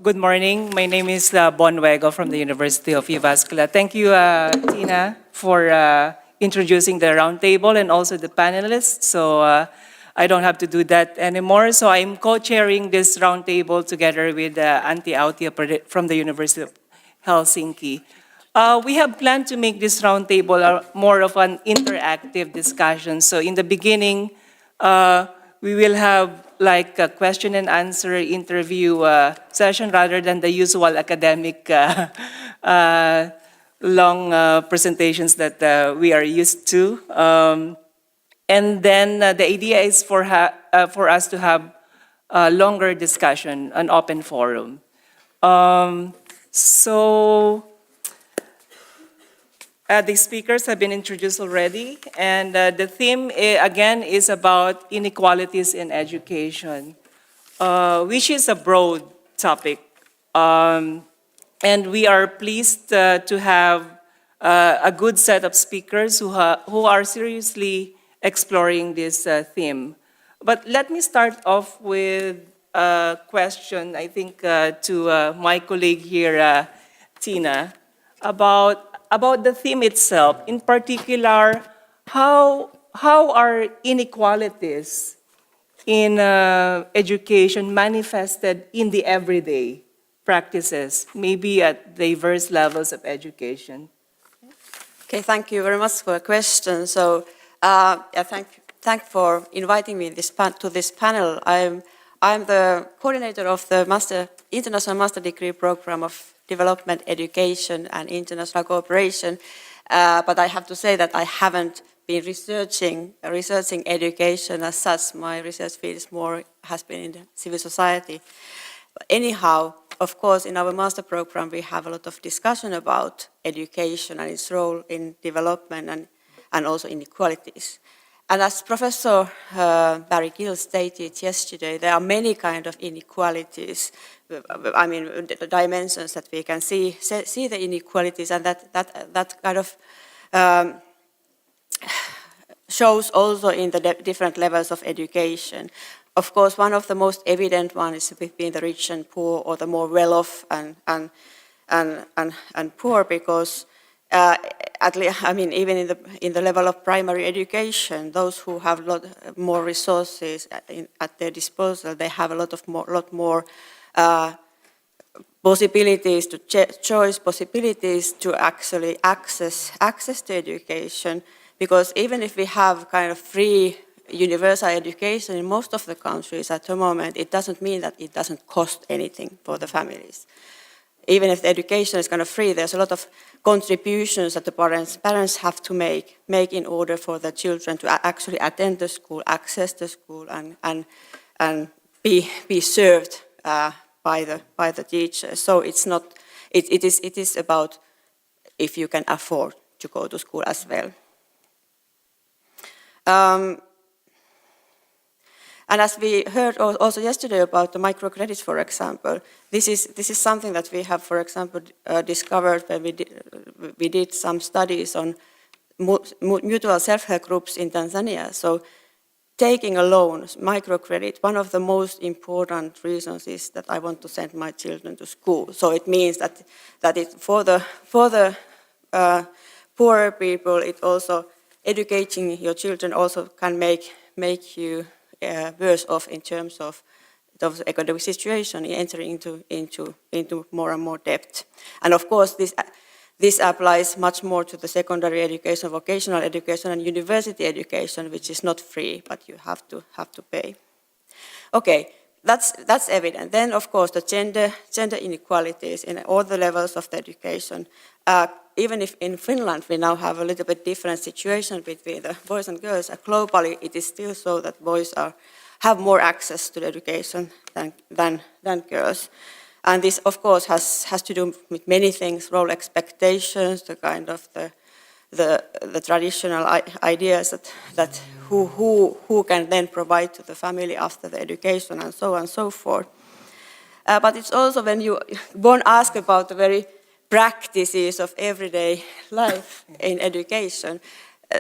Good morning. My name is Juego from the University of Jyväskylä. Thank you, Tiina, for introducing the roundtable and also the panelists. So I don't have to do that anymore. So I'm co-chairing this roundtable together with Antti Autio from the University of Helsinki. We have planned to make this roundtable more of an interactive discussion. So in the beginning, we will have like a question and answer interview session rather than the usual academic long presentations that we are used to. And then the idea is for us to have a longer discussion, an open forum. The speakers have been introduced already, and the theme, again, is about inequalities in education, which is a broad topic. And we are pleased to have a good set of speakers who are seriously exploring this theme. But let me start off with a question, I think, to my colleague here, Tiina, about the theme itself. In particular, how are inequalities in education manifested in the everyday practices, maybe at diverse levels of education? Okay, thank you very much for the question. So, thank for inviting me to this panel. I'm the coordinator of the International Master Degree Program of Development Education and International Cooperation, but I have to say that I haven't been researching education as such. My research field has been in the civil society. But anyhow, of course, in our master program we have a lot of discussion about education and its role in development and also inequalities. And as Professor Barry Gill stated yesterday, there are many kinds of inequalities. I mean, the dimensions that we can see the inequalities, and that kind of shows also in the different levels of education. Of course, one of the most evident ones is between the rich and poor, or the more well-off and poor, because even in the level of primary education, those who have a lot more resources at their disposal, they have a lot more possibilities to choice, possibilities to actually access to education. Because even if we have kind of free universal education in most of the countries at the moment, it doesn't mean that it doesn't cost anything for the families. Even if the education is kind of free, there's a lot of contributions that the parents have to make in order for the children to actually attend the school, access the school, and be served by the teachers. So it is about if you can afford to go to school as well. And as we heard also yesterday about the microcredits, for example, this is something that we have, for example, discovered when we did some studies on mutual self-help groups in Tanzania. So taking a loan, microcredit, one of the most important reasons is that I want to send my children to school. So it means that for the poorer people, it also educating your children also can make you worse off in terms of the economic situation, entering into more and more debt. And of course, this applies much more to the secondary education, vocational education, and university education, which is not free, but you have to pay. Okay, that's evident. Then, of course, the gender inequalities in all the levels of the education. Even if in Finland we now have a little bit different situation between the boys and girls, globally it is still so that boys have more access to education than girls. And this, of course, has to do with many things: role expectations, the kind of the traditional ideas that who can then provide to the family after the education, and so on and so forth. But it's also when Bonn asked about the very practices of everyday life in education,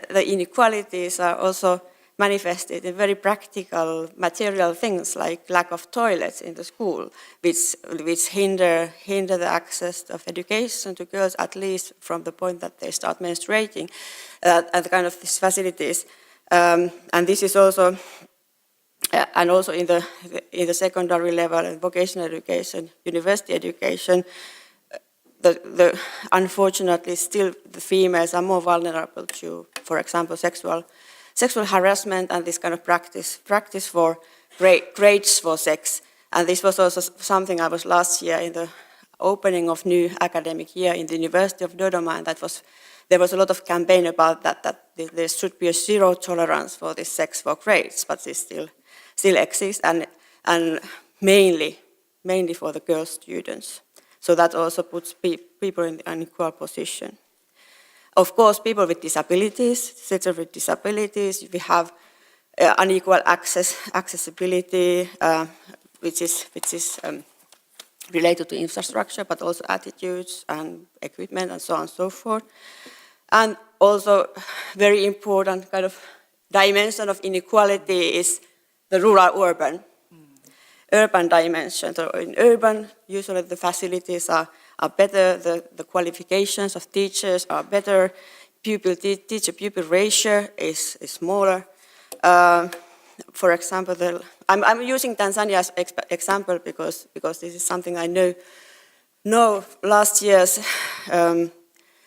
the inequalities are also manifested in very practical material things like lack of toilets in the school, which hinder the access of education to girls, at least from the point that they start menstruating, and kind of these facilities. And this is also, and also in the secondary level and vocational education, university education, unfortunately still the females are more vulnerable to, for example, sexual harassment and this kind of practice for grades for sex. And this was also something I was last year in the opening of new academic year in the University of Dodoma, and there was a lot of campaign about that there should be a zero tolerance for this sex for grades, but this still exists, and mainly for the girl students. So that also puts people in an unequal position. Of course, people with disabilities, citizens with disabilities, we have unequal accessibility, which is related to infrastructure, but also attitudes and equipment and so on and so forth. And also very important kind of dimension of inequality is the rural-urban dimension. So in urban, usually the facilities are better, the qualifications of teachers are better, teacher-pupil ratio is smaller. For example, I'm using Tanzania as example because this is something I know last year's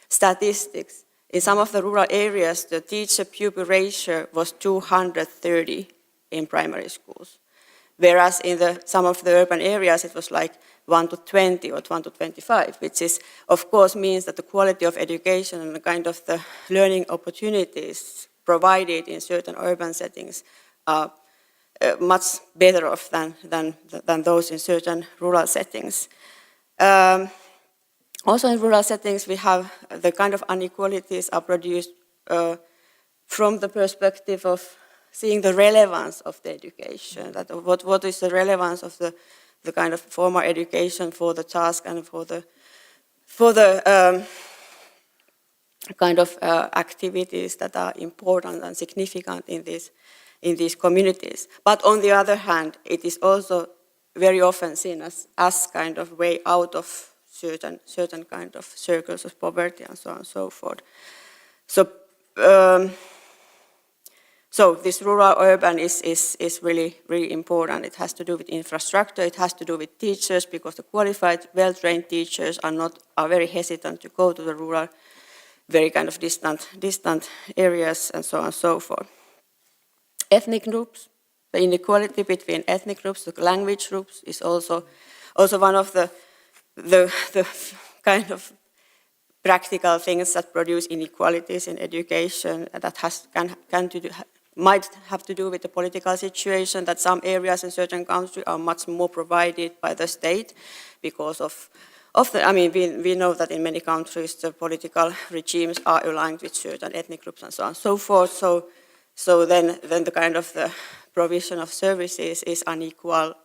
statistics. In some of the rural areas, the teacher-pupil ratio was 230 in primary schools. Whereas in some of the urban areas, it was like 1 to 20 or 1 to 25, which is, of course, means that the quality of education and the kind of the learning opportunities provided in certain urban settings are much better off than those in certain rural settings. Also in rural settings, we have the kind of inequalities are produced from the perspective of seeing the relevance of the education, that what is the relevance of the kind of formal education for the task and for the kind of activities that are important and significant in these communities. But on the other hand, it is also very often seen as kind of way out of certain kind of circles of poverty and so on and so forth. So this rural-urban is really, really important. It has to do with infrastructure. It has to do with teachers, because the qualified, well-trained teachers are very hesitant to go to the rural, very kind of distant areas, and so on and so forth. Ethnic groups, the inequality between ethnic groups, the language groups, is also one of the kind of practical things that produce inequalities in education, that might have to do with the political situation, that some areas in certain countries are much more provided by the state because of we know that in many countries the political regimes are aligned with certain ethnic groups and so on and so forth. So then the kind of the provision of services is unequal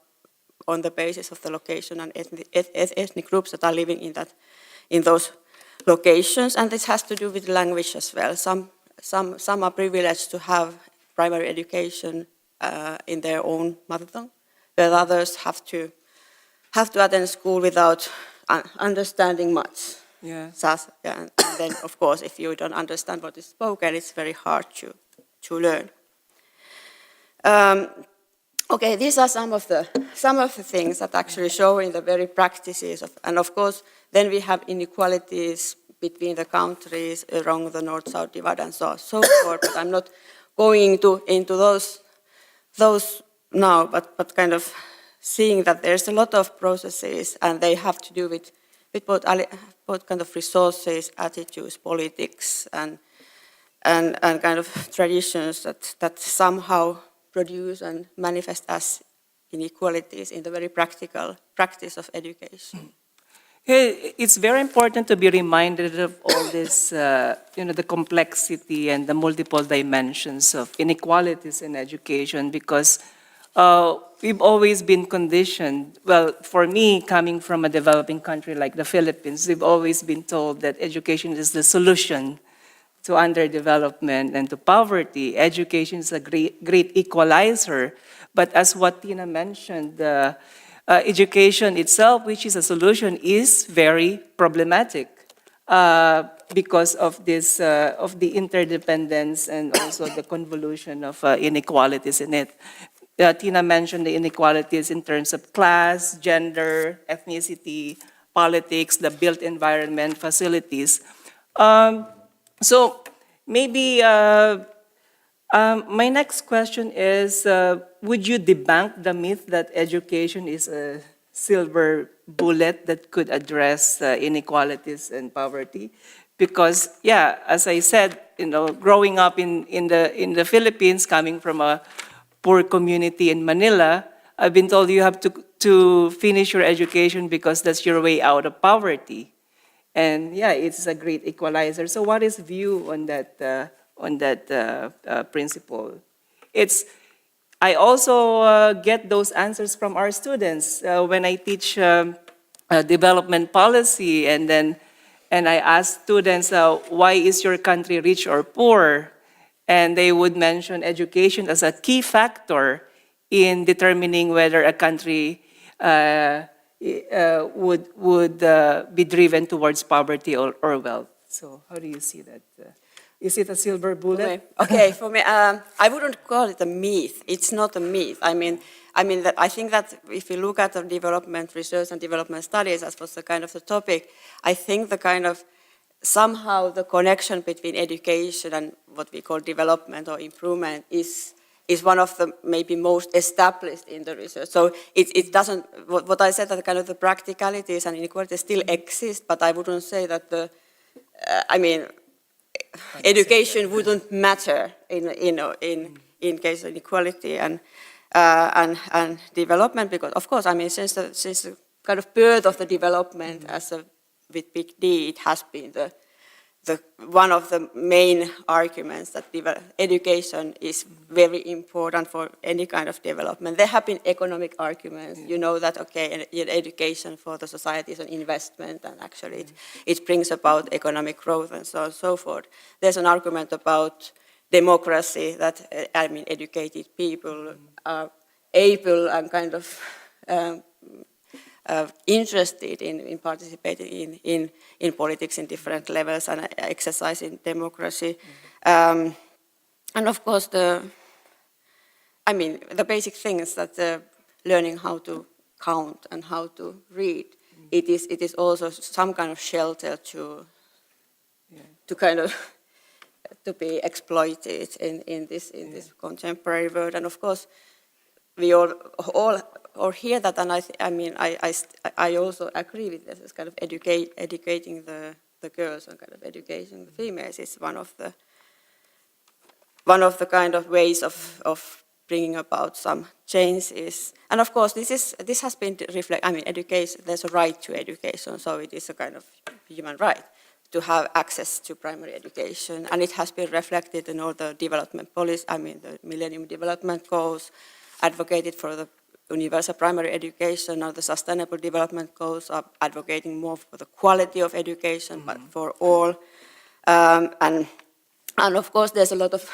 on the basis of the location and ethnic groups that are living in those locations, and this has to do with language as well. Some are privileged to have primary education in their own mother tongue, while others have to attend school without understanding much. Yeah. And then, of course, if you don't understand what is spoken, it's very hard to learn. Okay, these are some of the things that actually show in the very practices and of course, then we have inequalities between the countries along the north-south divide and so on, so forth. But I'm not going into those now, but kind of seeing that there's a lot of processes and they have to do with both kind of resources, attitudes, politics, and kind of traditions that somehow produce and manifest as inequalities in the very practical practice of education. It's very important to be reminded of all this, the complexity and the multiple dimensions of inequalities in education, because we've always been conditioned. Well, for me, coming from a developing country like the Philippines, we've always been told that education is the solution to underdevelopment and to poverty. Education is a great equalizer. But as what Tiina mentioned, education itself, which is a solution, is very problematic because of this, of the interdependence and also the convolution of inequalities in it. Tiina mentioned the inequalities in terms of class, gender, ethnicity, politics, the built environment, facilities. So maybe my next question is, would you debunk the myth that education is a silver bullet that could address inequalities and poverty? Because, yeah, as I said, growing up in the Philippines, coming from a poor community in Manila, I've been told you have to finish your education because that's your way out of poverty. And yeah, it's a great equalizer. So what is view on that principle? I also get those answers from our students when I teach development policy, and I ask students, why is your country rich or poor? And they would mention education as a key factor in determining whether a country would be driven towards poverty or wealth. So how do you see that? Is it a silver bullet? Okay, for me, I wouldn't call it a myth. It's not a myth. I think that if you look at the development research and development studies, as was the kind of the topic, I think the kind of somehow the connection between education and what we call development or improvement is one of the maybe most established in the research. So it doesn't, what I said, that kind of the practicalities and inequalities still exist, but I wouldn't say that education wouldn't matter in case of inequality and development, because of course, since the kind of birth of the development with big D, it has been one of the main arguments that education is very important for any kind of development. There have been economic arguments, you know that, okay, education for the society is an investment, and actually it brings about economic growth and so on and so forth. There's an argument about democracy, that, educated people are able and kind of interested in participating in politics in different levels and exercising democracy. And of course, the basic things that learning how to count and how to read, it is also some kind of shelter to kind of to be exploited in this contemporary world. And of course, we all hear that, and I also agree with this. It's kind of educating the girls and kind of educating the females is one of the kind of ways of bringing about some changes. And of course, this has been reflected. Education. There's a right to education, so it is a kind of human right to have access to primary education, and it has been reflected in all the development policy. The Millennium Development Goals advocated for the universal primary education. Now the Sustainable Development Goals are advocating more for the quality of education, but for all. And of course, there's a lot of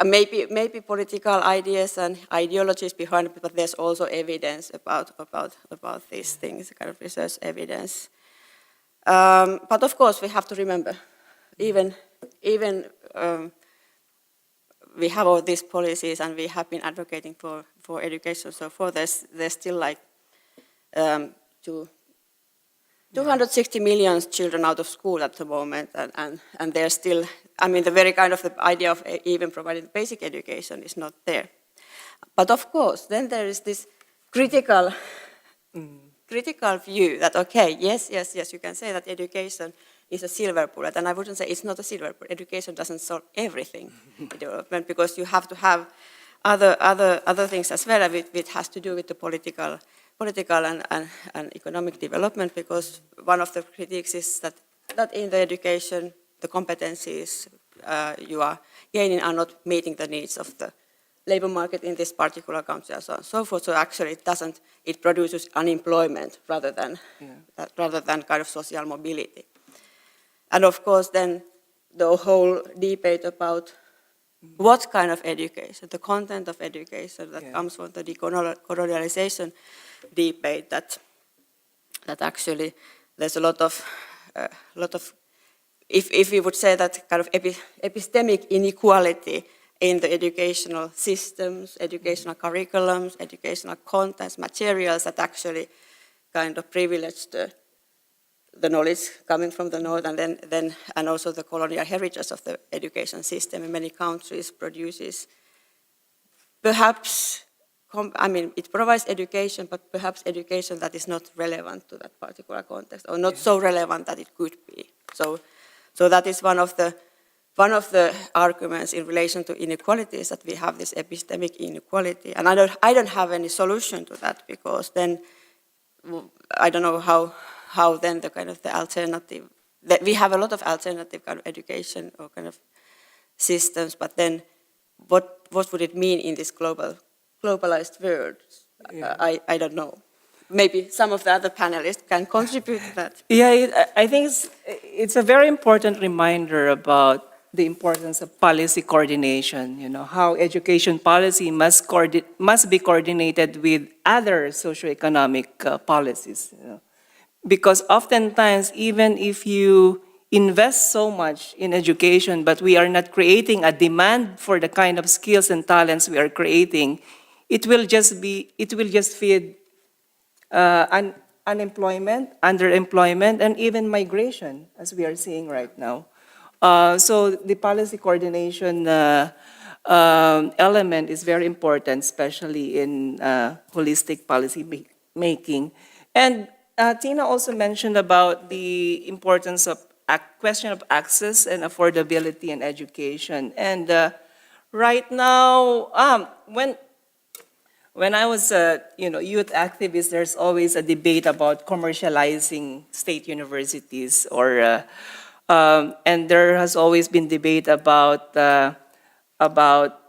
maybe political ideas and ideologies behind it, but there's also evidence about these things, kind of research evidence. But of course, we have to remember, even we have all these policies and we have been advocating for education, so for there's still like 260 million children out of school at the moment, and there's still, the very kind of the idea of even providing basic education is not there. But of course, then there is this critical view that, okay, yes, you can say that education is a silver bullet, and I wouldn't say it's not a silver bullet. Education doesn't solve everything in development, because you have to have other things as well, which has to do with the political and economic development, because one of the critiques is that in the education, the competencies you are gaining are not meeting the needs of the labor market in this particular country and so on and so forth. So actually it produces unemployment rather than kind of social mobility. And of course then the whole debate about what kind of education, the content of education that comes from the decolonialization debate, that actually there's a lot of if we would say that kind of epistemic inequality in the educational systems, educational curriculums, educational contents, materials that actually kind of privilege the knowledge coming from the north, and also the colonial heritage of the education system in many countries produces perhaps, I mean, it provides education, but perhaps education that is not relevant to that particular context, or not so relevant that it could be. So that is one of the arguments in relation to inequalities, that we have this epistemic inequality, and I don't have any solution to that, because then I don't know how then the kind of the alternative, that we have a lot of alternative kind of education or kind of systems, but then what would it mean in this globalized world? I don't know. Maybe some of the other panelists can contribute to that. Yeah, I think it's a very important reminder about the importance of policy coordination, you know, how education policy must be coordinated with other socioeconomic policies. You know. Because oftentimes, even if you invest so much in education, but we are not creating a demand for the kind of skills and talents we are creating, it will just feed unemployment, underemployment, and even migration, as we are seeing right now. So the policy coordination element is very important, especially in holistic policy making. And Tiina also mentioned about the importance of question of access and affordability in education. And right now, when I was a youth activist, there's always a debate about commercializing state universities, and there has always been debate about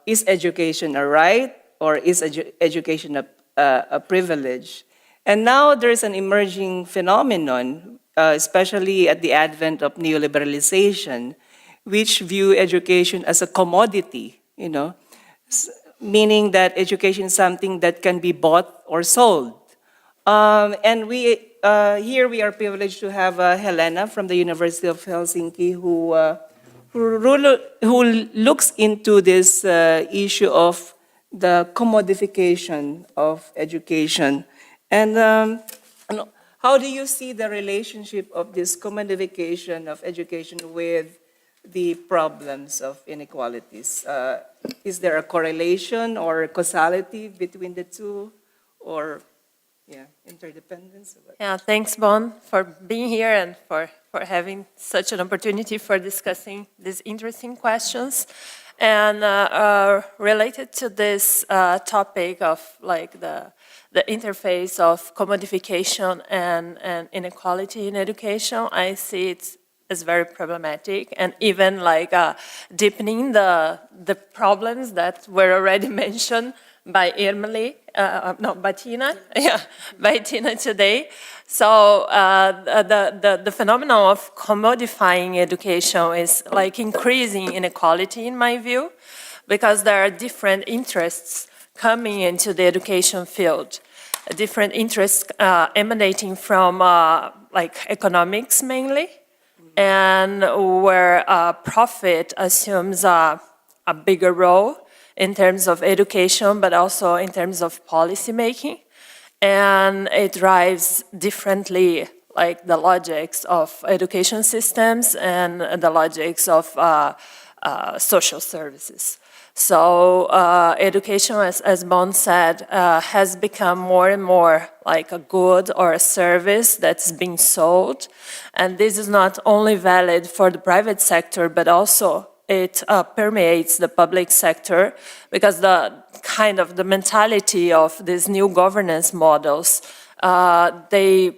is education a right or is education a privilege. And now there's an emerging phenomenon, especially at the advent of neoliberalization, which view education as a commodity, you know, meaning that education is something that can be bought or sold. And here we are privileged to have Helena from the University of Helsinki, who looks into this issue of the commodification of education. And how do you see the relationship of this commodification of education with the problems of inequalities? Is there a correlation or causality between the two, or interdependence? Yeah, thanks, Bonn, for being here and for having such an opportunity for discussing these interesting questions. And related to this topic of like the interface of commodification and inequality in education, I see it as very problematic, and even like deepening the problems that were already mentioned by Irmeli, by Tiina, by Tiina today. So the phenomenon of commodifying education is like increasing inequality in my view, because there are different interests coming into the education field, different interests emanating from like economics mainly, and where profit assumes a bigger role in terms of education, but also in terms of policy making. And it drives differently like the logics of education systems and the logics of social services. So education, as Bonn said, has become more and more like a good or a service that's being sold. And this is not only valid for the private sector, but also it permeates the public sector, because the kind of the mentality of these new governance models, they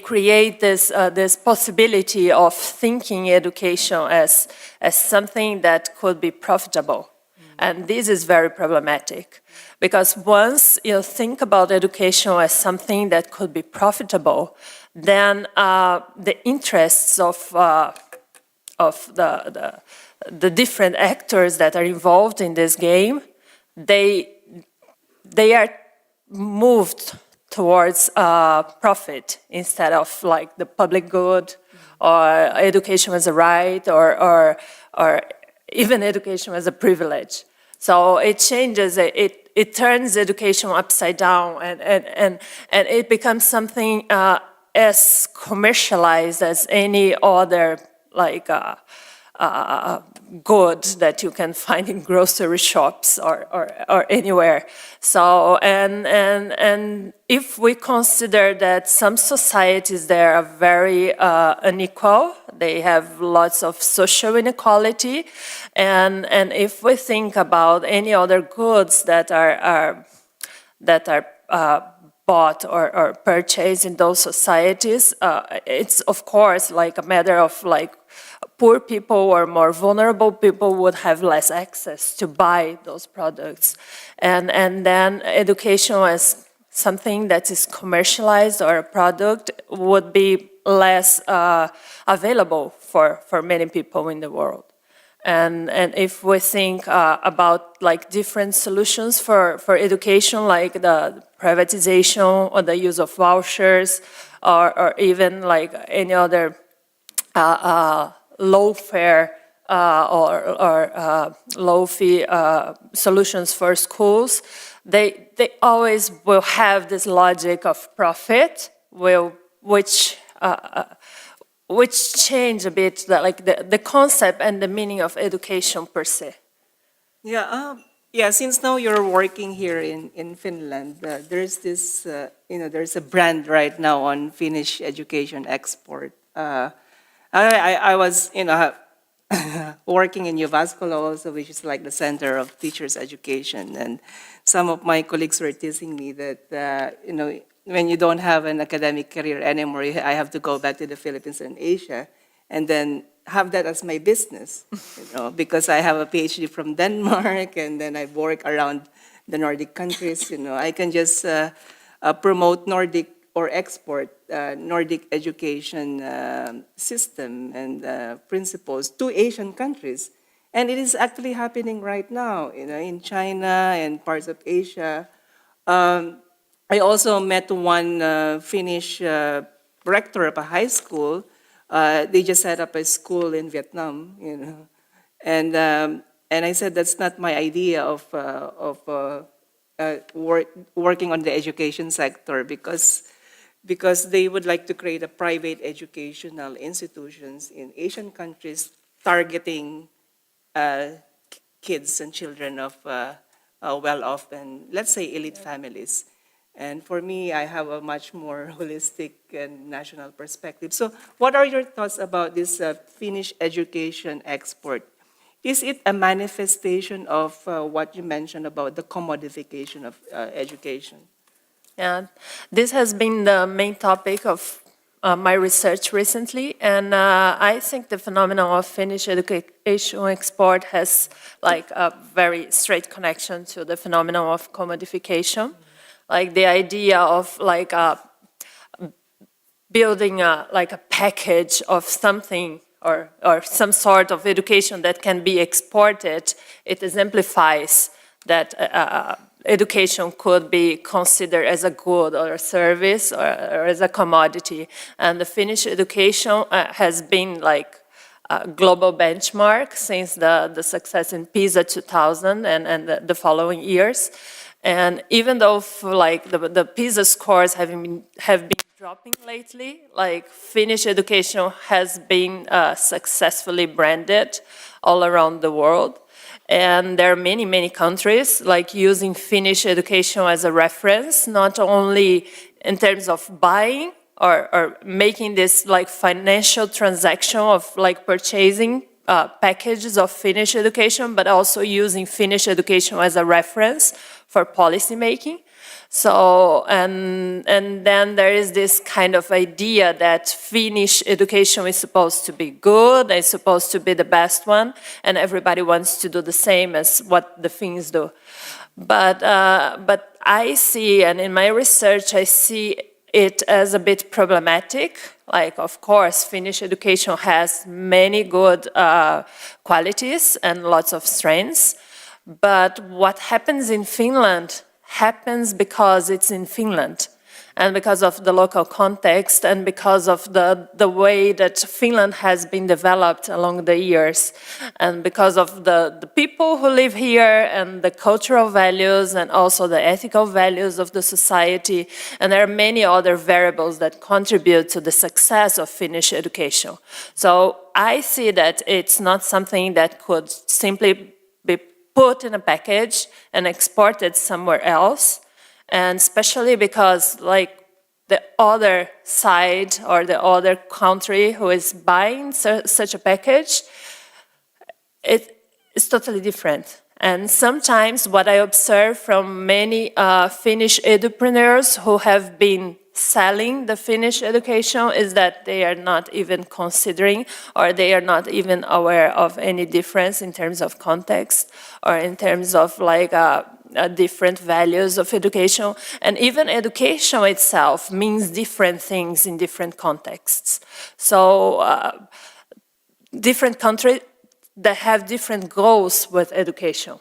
create this possibility of thinking education as something that could be profitable. And this is very problematic, because once you think about education as something that could be profitable, then the interests of the different actors that are involved in this game, they are moved towards profit instead of like the public good or education as a right or even education as a privilege. So it changes, it turns education upside down and it becomes something as commercialized as any other like good that you can find in grocery shops or anywhere. So and if we consider that some societies there are very unequal, they have lots of social inequality, and if we think about any other goods that are bought or purchased in those societies, it's of course like a matter of like poor people or more vulnerable people would have less access to buy those products. And then education as something that is commercialized or a product would be less available for many people in the world. And if we think about like different solutions for education, like the privatization or the use of vouchers or even like any other low fare or low fee solutions for schools, they always will have this logic of profit, which change a bit the concept and the meaning of education per se. Yeah, since now you're working here in Finland, there's this, there's a brand right now on Finnish education export. I was, working in Jyväskylä also, which is like the center of teachers' education, and some of my colleagues were teasing me that, when you don't have an academic career anymore, I have to go back to the Philippines and Asia, and then have that as my business, because I have a PhD from Denmark, and then I work around the Nordic countries. I can just promote Nordic or export Nordic education system and principles to Asian countries. And it is actually happening right now, in China and parts of Asia. I also met one Finnish rector of a high school. They just set up a school in Vietnam, and I said that's not my idea of working on the education sector because they would like to create a private educational institutions in Asian countries targeting kids and children of well-off and, let's say, elite families. And for me, I have a much more holistic and national perspective. So what are your thoughts about this Finnish education export? Is it a manifestation of what you mentioned about the commodification of education? Yeah, this has been the main topic of my research recently, and I think the phenomenon of Finnish education export has like a very straight connection to the phenomenon of commodification. Like the idea of like building a package of something or some sort of education that can be exported, it exemplifies that education could be considered as a good or a service or as a commodity. And the Finnish education has been like a global benchmark since the success in PISA 2000 and the following years. And even though the PISA scores have been dropping lately, like Finnish education has been successfully branded all around the world. And there are many, many countries like using Finnish education as a reference, not only in terms of buying or making this like financial transaction of like purchasing packages of Finnish education, but also using Finnish education as a reference for policy making. So, and then there is this kind of idea that Finnish education is supposed to be good, it's supposed to be the best one, and everybody wants to do the same as what the Finns do. But I see, and in my research, I see it as a bit problematic. Like, of course, Finnish education has many good qualities and lots of strengths, but what happens in Finland happens because it's in Finland, and because of the local context, and because of the way that Finland has been developed along the years, and because of the people who live here, and the cultural values, and also the ethical values of the society, and there are many other variables that contribute to the success of Finnish education. So I see that it's not something that could simply be put in a package and exported somewhere else. And especially because, like, the other side or the other country who is buying such a package, it is totally different. And sometimes what I observe from many Finnish edupreneurs who have been selling the Finnish education is that they are not even considering, or they are not even aware of any difference in terms of context, or in terms of like different values of education. And even education itself means different things in different contexts. So different countries that have different goals with education,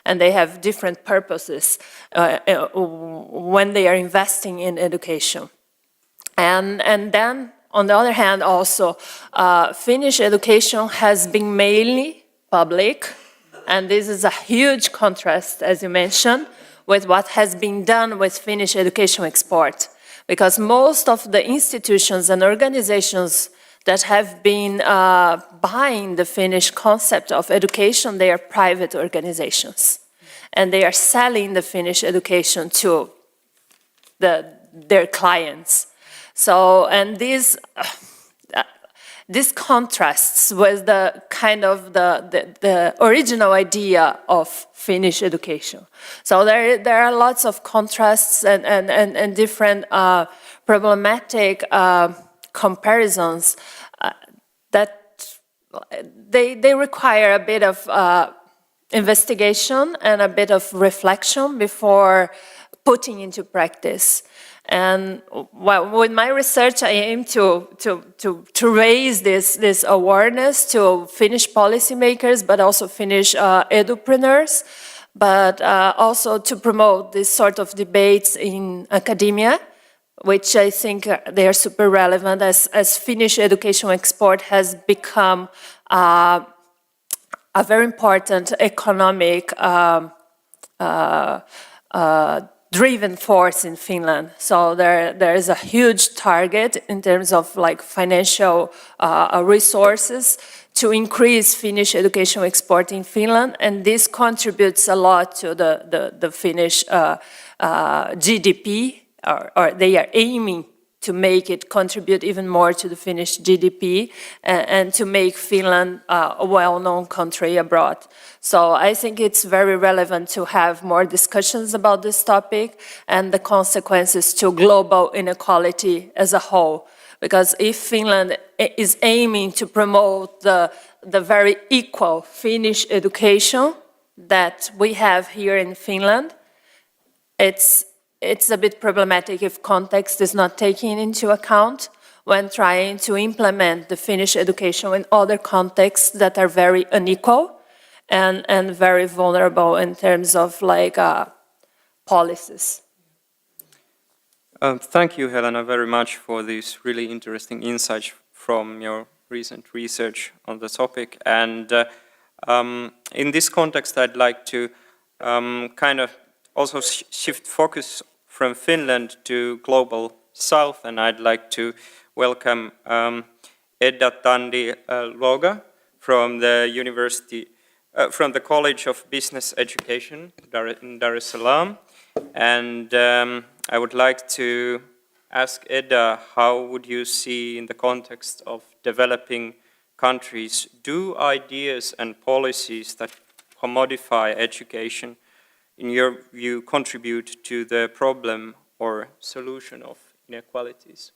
and they have different purposes when they are investing in education. And then, on the other hand, also, Finnish education has been mainly public, and this is a huge contrast, as you mentioned, with what has been done with Finnish education export. Because most of the institutions and organizations that have been behind the Finnish concept of education, they are private organizations. And they are selling the Finnish education to their clients. So, and this contrasts with the kind of the original idea of Finnish education. So there are lots of contrasts and different problematic comparisons that they require a bit of investigation and a bit of reflection before putting into practice. And with my research, I aim to raise this awareness to Finnish policymakers, but also Finnish edupreneurs, but also to promote this sort of debates in academia, which I think they are super relevant as Finnish education export has become a very important economic driven force in Finland. So there is a huge target in terms of like financial resources to increase Finnish education export in Finland, and this contributes a lot to the Finnish GDP, or they are aiming to make it contribute even more to the Finnish GDP and to make Finland a well-known country abroad. So I think it's very relevant to have more discussions about this topic and the consequences to global inequality as a whole. Because if Finland is aiming to promote the very equal Finnish education that we have here in Finland, it's a bit problematic if context is not taken into account when trying to implement the Finnish education in other contexts that are very unequal and very vulnerable in terms of like policies. Thank you, Helena, very much for these really interesting insights from your recent research on the topic. And in this context, I'd like to kind of also shift focus from Finland to global south, and I'd like to welcome Edda Tandi Lwoga from the university, from the College of Business Education in Dar es Salaam. And I would like to ask Edda, how would you see, in the context of developing countries, do ideas and policies that commodify education, in your view, contribute to the problem or solution of inequalities?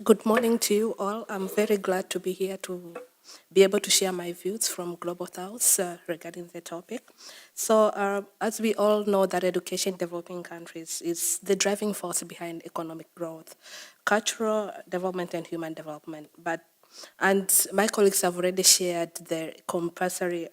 Good morning to you all. I'm very glad to be here to be able to share my views from Global South regarding the topic. So as we all know that education in developing countries is the driving force behind economic growth, cultural development and human development. And my colleagues have already shared the compulsory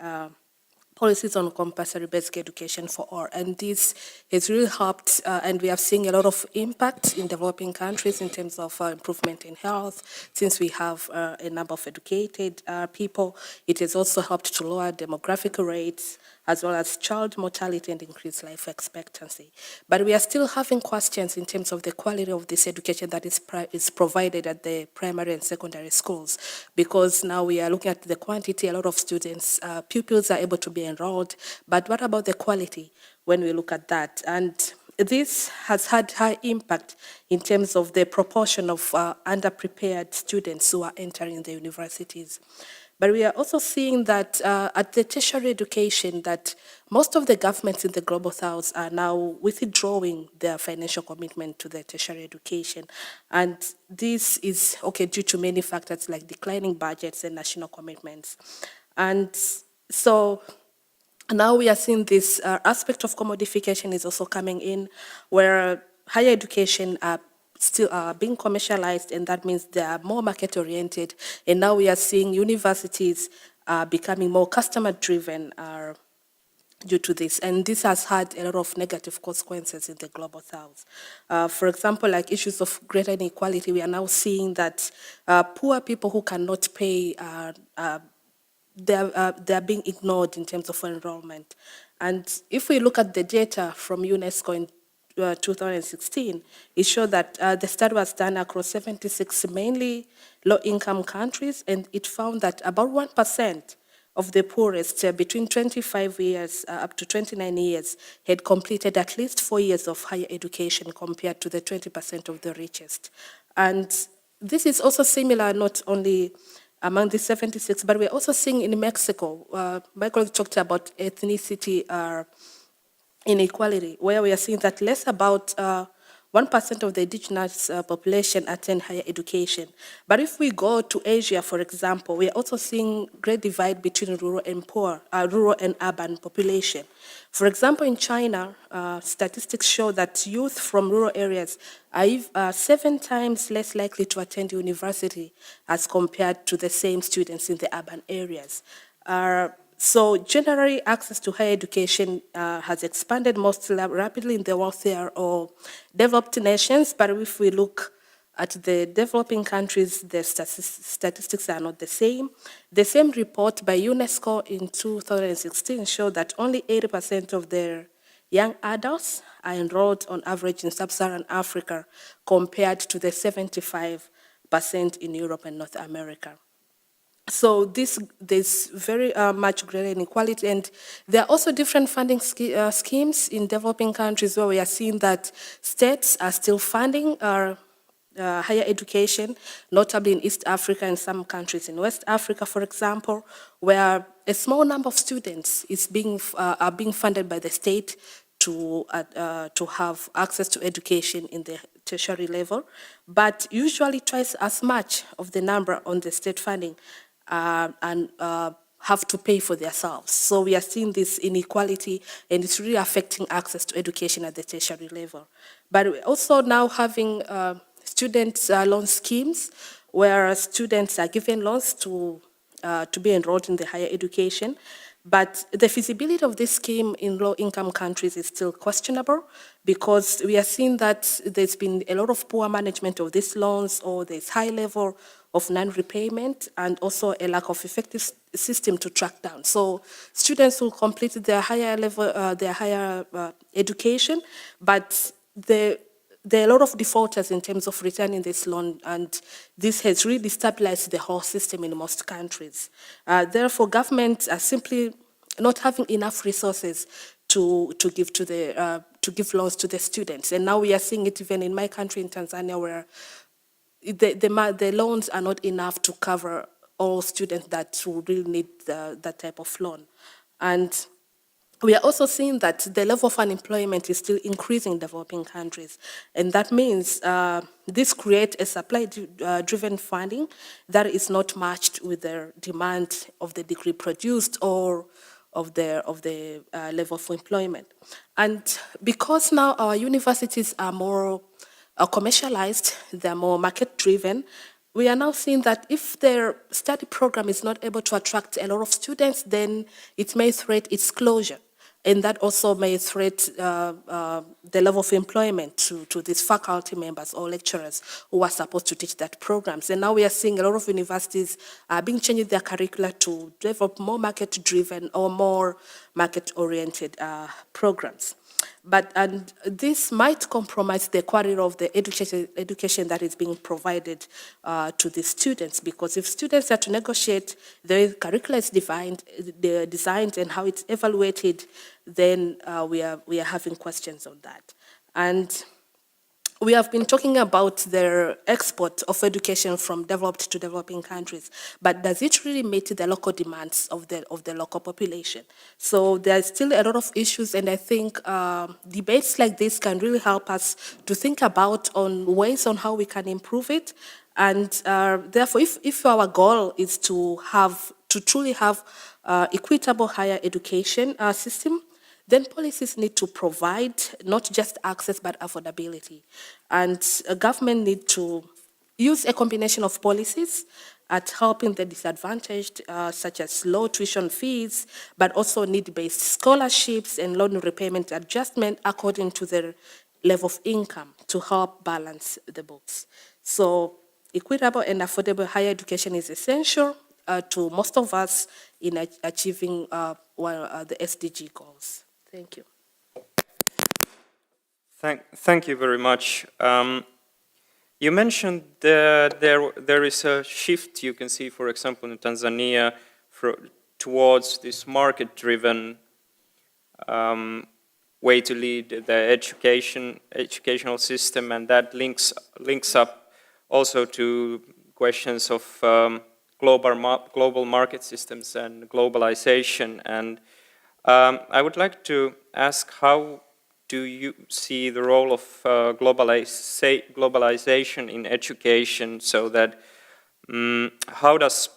policies on compulsory basic education for all. And this has really helped, and we have seen a lot of impact in developing countries in terms of improvement in health. Since we have a number of educated people, it has also helped to lower demographic rates, as well as child mortality and increased life expectancy. But we are still having questions in terms of the quality of this education that is provided at the primary and secondary schools, because now we are looking at the quantity, a lot of students, pupils are able to be enrolled, but what about the quality when we look at that? And this has had high impact in terms of the proportion of underprepared students who are entering the universities. But we are also seeing that at the tertiary education, that most of the governments in the Global South are now withdrawing their financial commitment to the tertiary education. And this is due to many factors like declining budgets and national commitments. And so now we are seeing this aspect of commodification is also coming in, where higher education still are being commercialized, and that means they are more market-oriented. And now we are seeing universities becoming more customer-driven due to this. And this has had a lot of negative consequences in the Global South. For example, like issues of greater inequality, we are now seeing that poor people who cannot pay, they're being ignored in terms of enrollment. And if we look at the data from UNESCO in 2016, it showed that the study was done across 76 mainly low-income countries, and it found that about 1% of the poorest between 25 years up to 29 years had completed at least 4 years of higher education compared to the 20% of the richest. And this is also similar not only among the 76, but we're also seeing in Mexico. My colleague talked about ethnicity inequality, where we are seeing that less about 1% of the indigenous population attend higher education. But if we go to Asia, for example, we are also seeing great divide between rural and rural and urban population. For example, in China, statistics show that youth from rural areas are 7 times less likely to attend university as compared to the same students in the urban areas. So generally, access to higher education has expanded most rapidly in the wealthier or developed nations, but if we look at the developing countries, the statistics are not the same. The same report by UNESCO in 2016 showed that only 80% of their young adults are enrolled on average in sub-Saharan Africa compared to the 75% in Europe and North America. So there's very much greater inequality, and there are also different funding schemes in developing countries where we are seeing that states are still funding higher education, notably in East Africa and some countries in West Africa, for example, where a small number of students are being funded by the state to have access to education in the tertiary level, but usually twice as much of the number on the state funding and have to pay for themselves. So we are seeing this inequality, and it's really affecting access to education at the tertiary level. But we're also now having student loan schemes where students are given loans to be enrolled in the higher education. But the feasibility of this scheme in low-income countries is still questionable, because we are seeing that there's been a lot of poor management of these loans, or there's high level of non-repayment, and also a lack of effective system to track down. So students will complete their higher level, their higher education, but there are a lot of defaulters in terms of returning this loan, and this has really destabilized the whole system in most countries. Therefore, governments are simply not having enough resources to give loans to the students. And now we are seeing it even in my country, in Tanzania, where the loans are not enough to cover all students that will really need that type of loan. And we are also seeing that the level of unemployment is still increasing in developing countries. And that means this creates a supply-driven funding that is not matched with the demand of the degree produced or of the level of employment. And because now our universities are more commercialized, they're more market-driven, we are now seeing that if their study program is not able to attract a lot of students, then it may threaten its closure. And that also may threaten the level of employment to these faculty members or lecturers who are supposed to teach that programs. And now we are seeing a lot of universities being changing their curricula to develop more market-driven or more market-oriented programs. And this might compromise the quality of the education that is being provided to the students, because if students are to negotiate the way the curricula is designed and how it's evaluated, then we are having questions on that. And we have been talking about the export of education from developed to developing countries, but does it really meet the local demands of the local population? So there's still a lot of issues, and I think debates like this can really help us to think about on ways on how we can improve it. And therefore, if our goal is to truly have equitable higher education system, then policies need to provide not just access but affordability. And a government need to use a combination of policies at helping the disadvantaged, such as low tuition fees, but also need-based scholarships and loan repayment adjustment according to their level of income to help balance the books. So equitable and affordable higher education is essential to most of us in achieving the SDG goals. Thank you. Thank you very much. You mentioned there is a shift you can see, for example, in Tanzania towards this market-driven way to lead the educational system, and that links up also to questions of global market systems and globalization. And I would like to ask, how do you see the role of globalization in education, so that how does,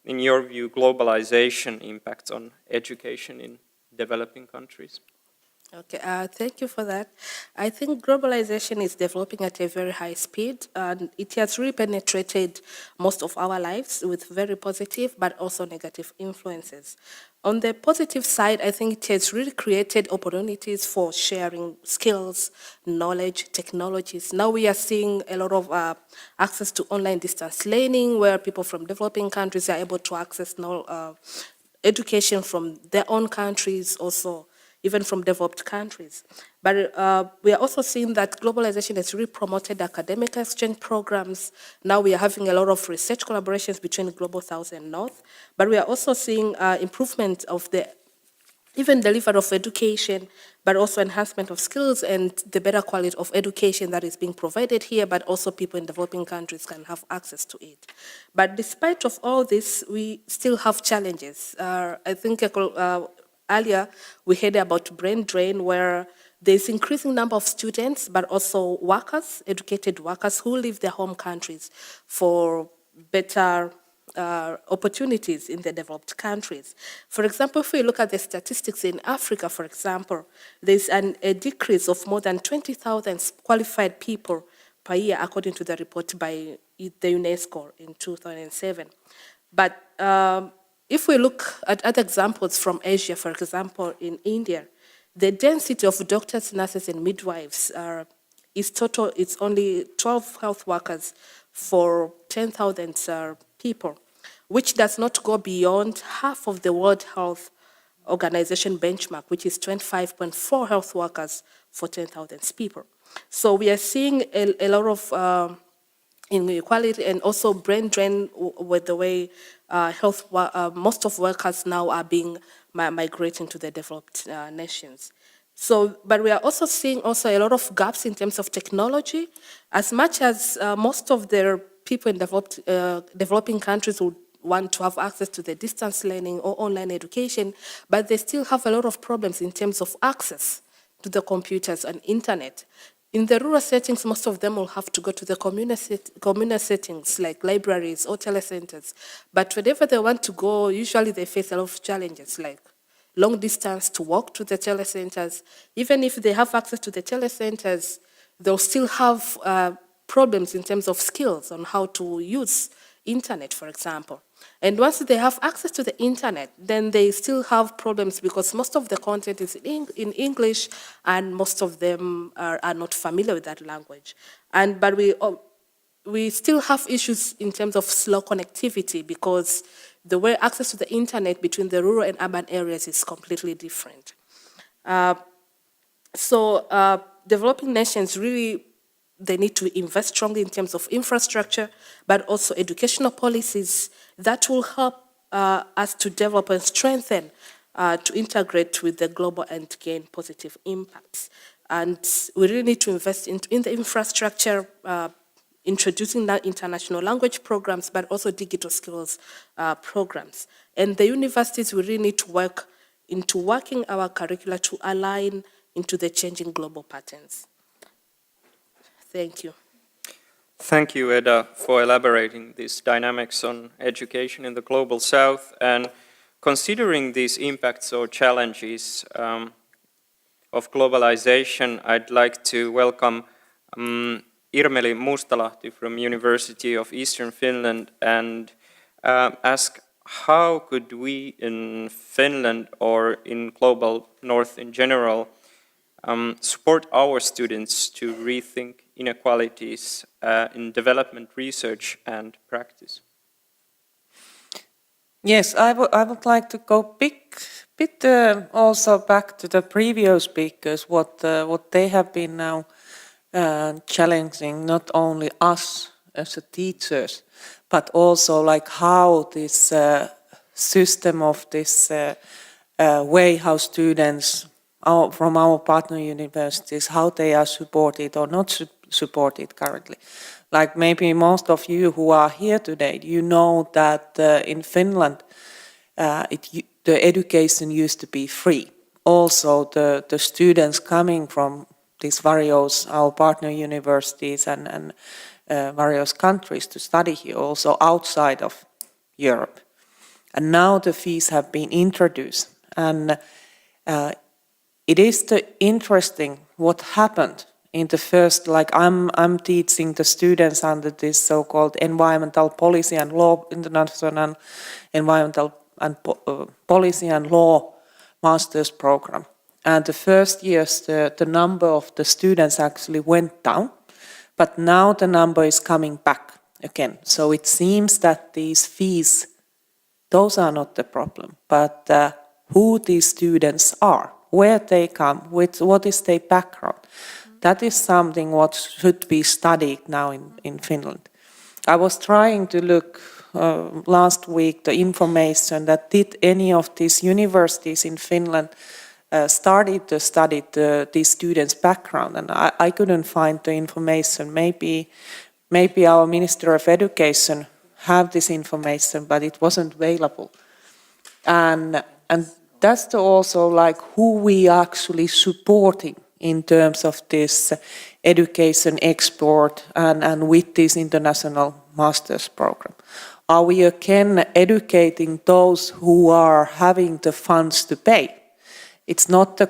in your view, globalization impact on education in developing countries? Okay, thank you for that. I think globalization is developing at a very high speed, and it has really penetrated most of our lives with very positive but also negative influences. On the positive side, I think it has really created opportunities for sharing skills, knowledge, technologies. Now we are seeing a lot of access to online distance learning, where people from developing countries are able to access education from their own countries, also even from developed countries. But we are also seeing that globalization has really promoted academic exchange programs. Now we are having a lot of research collaborations between Global South and North. But we are also seeing improvement of even delivery of education, but also enhancement of skills and the better quality of education that is being provided here, but also people in developing countries can have access to it. But despite of all this, we still have challenges. I think earlier, we heard about brain drain, where there's increasing number of students, but also workers, educated workers, who leave their home countries for better opportunities in the developed countries. For example, if we look at the statistics in Africa, for example, there's a decrease of more than 20,000 qualified people per year, according to the report by the UNESCO in 2007. But if we look at other examples from Asia, for example, in India, the density of doctors, nurses, and midwives it's only 12 health workers for 10,000 people, which does not go beyond half of the World Health Organization benchmark, which is 25.4 health workers for 10,000 people. So we are seeing a lot of inequality and also brain drain with the way most of workers now are being migrating to the developed nations. So, but we are also seeing a lot of gaps in terms of technology. As much as most of their people in developing countries want to have access to the distance learning or online education, but they still have a lot of problems in terms of access to the computers and internet. In the rural settings, most of them will have to go to the communal settings like libraries or telecenters. But whenever they want to go, usually they face a lot of challenges like long distance to walk to the telecenters. Even if they have access to the telecenters, they'll still have problems in terms of skills on how to use internet, for example. And once they have access to the internet, then they still have problems because most of the content is in English and most of them are not familiar with that language. But we still have issues in terms of slow connectivity because the way access to the internet between the rural and urban areas is completely different. Developing nations really, they need to invest strongly in terms of infrastructure, but also educational policies that will help us to develop and strengthen, to integrate with the global and gain positive impacts. And we really need to invest in the infrastructure, introducing that international language programs, but also digital skills programs. And the universities will really need to work into working our curricula to align into the changing global patterns. Thank you. Thank you, Edda, for elaborating these dynamics on education in the Global South. And considering these impacts or challenges of globalization, I'd like to welcome Irmeli Mustalahti from University of Eastern Finland and ask how could we in Finland or in Global North in general support our students to rethink inequalities in development research and practice? Yes, I would like to go bit also back to the previous speakers, what they have been now challenging not only us as teachers, but also like how this system of this way how students from our partner universities, how they are supported or not supported currently. Like maybe most of you who are here today, you know that in Finland, the education used to be free. Also, the students coming from these various, our partner universities and various countries to study here, also outside of Europe. And now the fees have been introduced. And it is interesting what happened in the first, like I'm teaching the students under this so-called environmental policy and law, international environmental and policy and law master's program. And the first years, the number of the students actually went down, but now the number is coming back again. So it seems that these fees, those are not the problem, but who these students are, where they come, what is their background. That is something what should be studied now in Finland. I was trying to look last week the information that did any of these universities in Finland started to study these students' background, and I couldn't find the information. Maybe our Minister of Education have this information, but it wasn't available. And that's also like who we are actually supporting in terms of this education export and with this international master's program. Are we again educating those who are having the funds to pay? It's not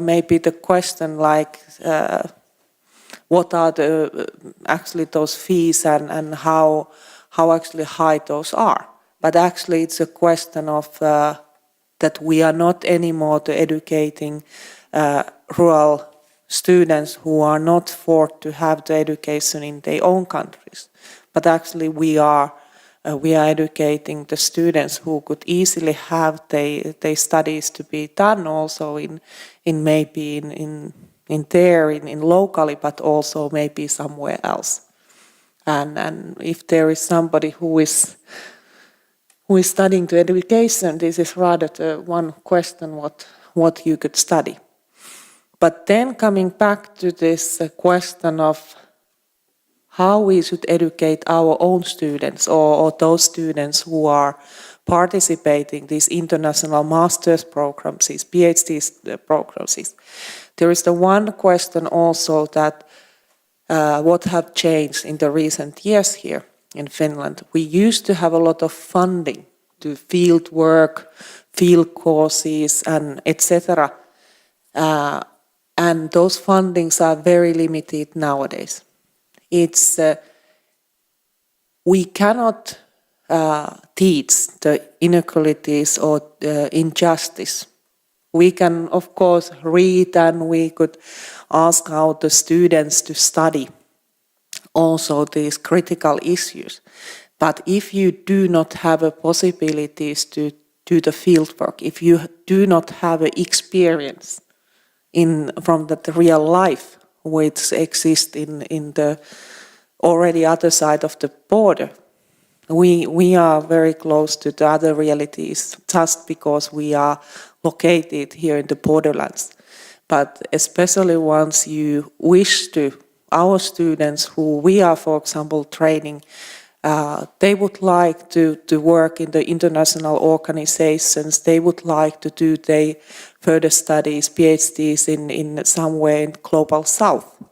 maybe the question like what are actually those fees and how actually high those are. But actually it's a question of that we are not anymore educating rural students who are not forced to have the education in their own countries. But actually we are educating the students who could easily have their studies to be done also in locally, but also maybe somewhere else. And if there is somebody who is studying the education, this is rather the one question what you could study. But then coming back to this question of how we should educate our own students or those students who are participating these international master's programs, these PhD programs. There is the one question also that what have changed in the recent years here in Finland. We used to have a lot of funding to field work, field courses, and etc. And those fundings are very limited nowadays. We cannot teach the inequalities or injustice. We can, of course, read and we could ask how the students to study also these critical issues. But if you do not have a possibilities to do the fieldwork, if you do not have an experience from the real life which exists in the already other side of the border, we are very close to the other realities just because we are located here in the borderlands. But especially once you wish to, our students who we are, for example, training, they would like to work in the international organizations, they would like to do their further studies, PhDs in somewhere in global south.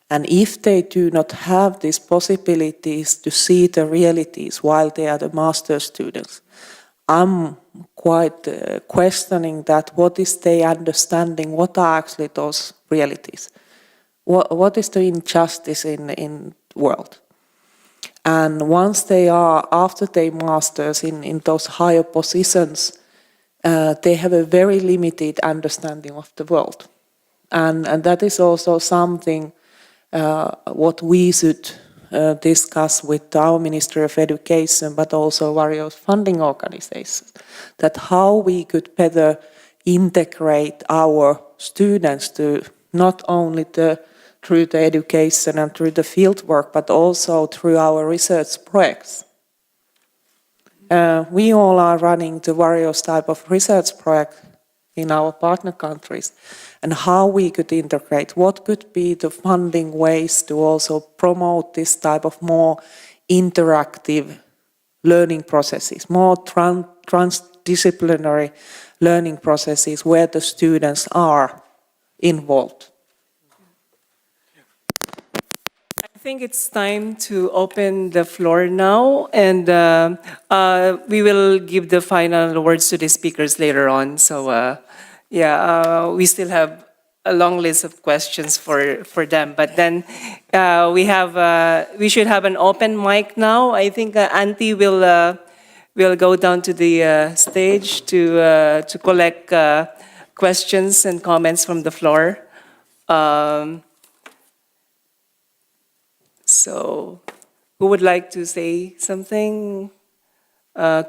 And if they do not have these possibilities to see the realities while they are the master students, I'm quite questioning that what is their understanding, what are actually those realities? What is the injustice in the world? And once they are, after their masters in those higher positions, they have a very limited understanding of the world. And that is also something what we should discuss with our Ministry of Education, but also various funding organizations, that how we could better integrate our students to not only through the education and through the fieldwork, but also through our research projects. We all are running the various type of research projects in our partner countries, and how we could integrate, what could be the funding ways to also promote this type of more interactive learning processes, more transdisciplinary learning processes where the students are involved. I think it's time to open the floor now, and we will give the final words to the speakers later on. So, we still have a long list of questions for them, but then we should have an open mic now. I think Antti will go down to the stage to collect questions and comments from the floor. So, who would like to say something?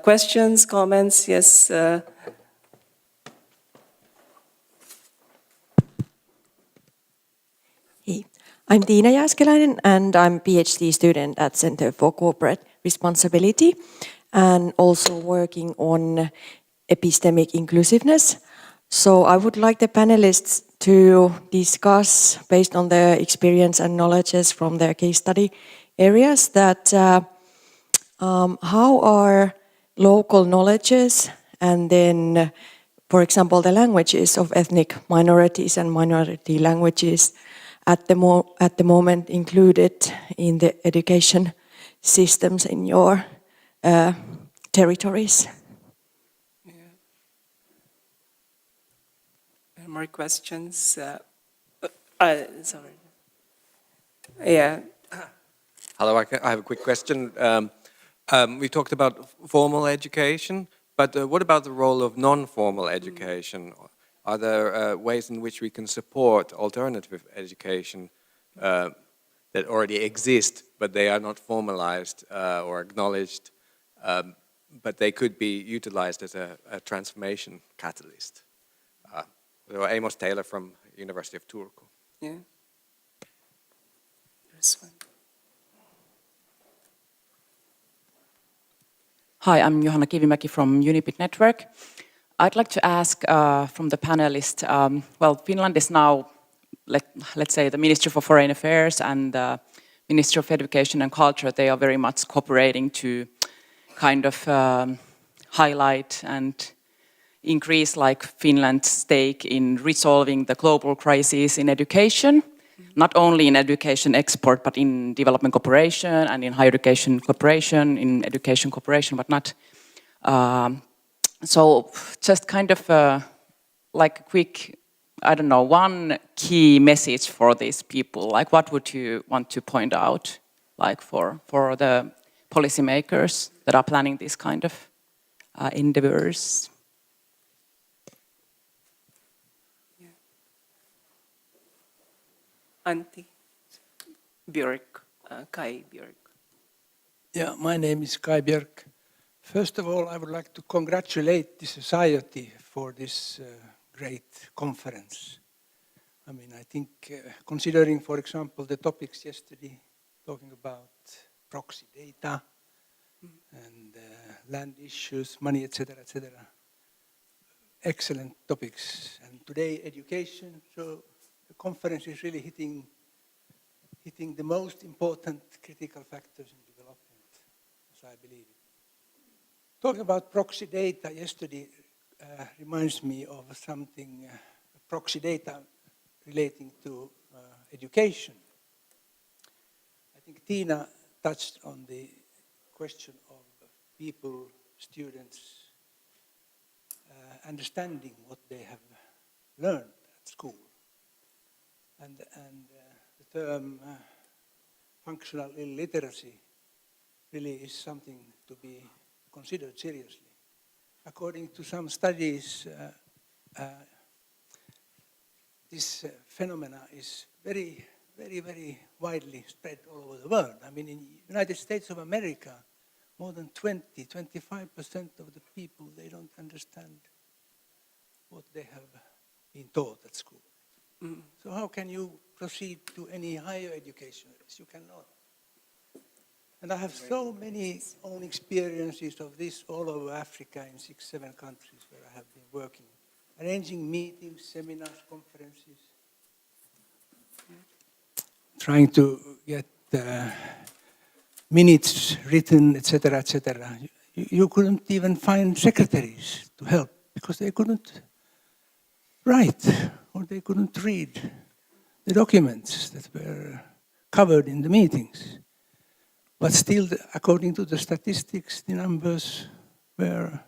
Questions, comments? Yes. Hey, I'm Tiina and I'm a PhD student at Center for Corporate Responsibility and also working on epistemic inclusiveness. So I would like the panelists to discuss, based on their experience and knowledges from their case study areas, that how are local knowledges and then, for example, the languages of ethnic minorities and minority languages at the moment included in the education systems in your territories? More questions? Sorry. Yeah. Hello, I have a quick question. We talked about formal education, but what about the role of non-formal education? Are there ways in which we can support alternative education that already exist, but they are not formalized or acknowledged, but they could be utilized as a transformation catalyst? Amos Taylor from University of Turku. Yeah. This one. Hi, I'm Johanna Kivimäki from Unipid Network. I'd like to ask from the panelists, well, Finland is now, let's say, the Ministry for Foreign Affairs and Ministry of Education and Culture, they are very much cooperating to kind of highlight and increase like Finland's stake in resolving the global crisis in education, not only in education export, but in development cooperation and in higher education cooperation, in education cooperation, but not. So just kind of like a quick, I don't know, one key message for these people, like what would you want to point out, like for the policymakers that are planning these kind of endeavors? Antti Björk, Kai Björk. Yeah, my name is Kai Björk. First of all, I would like to congratulate the society for this great conference. I mean, I think considering, for example, the topics yesterday, talking about proxy data and land issues, money, etc., etc. Excellent topics. And today, education. So the conference is really hitting the most important critical factors in development, as I believe it. Talking about proxy data yesterday reminds me of something, proxy data relating to education. I think Tiina touched on the question of people, students, understanding what they have learned at school. And the term functional illiteracy really is something to be considered seriously. According to some studies, this phenomena is very, very, very widely spread all over the world. I mean, in the United States of America, more than 25% of the people, they don't understand what they have been taught at school. So how can you proceed to any higher education? You cannot. And I have so many own experiences of this all over Africa in 6-7 countries where I have been working, arranging meetings, seminars, conferences, trying to get minutes written, etc., etc. You couldn't even find secretaries to help because they couldn't write or they couldn't read the documents that were covered in the meetings. But still, according to the statistics, the numbers were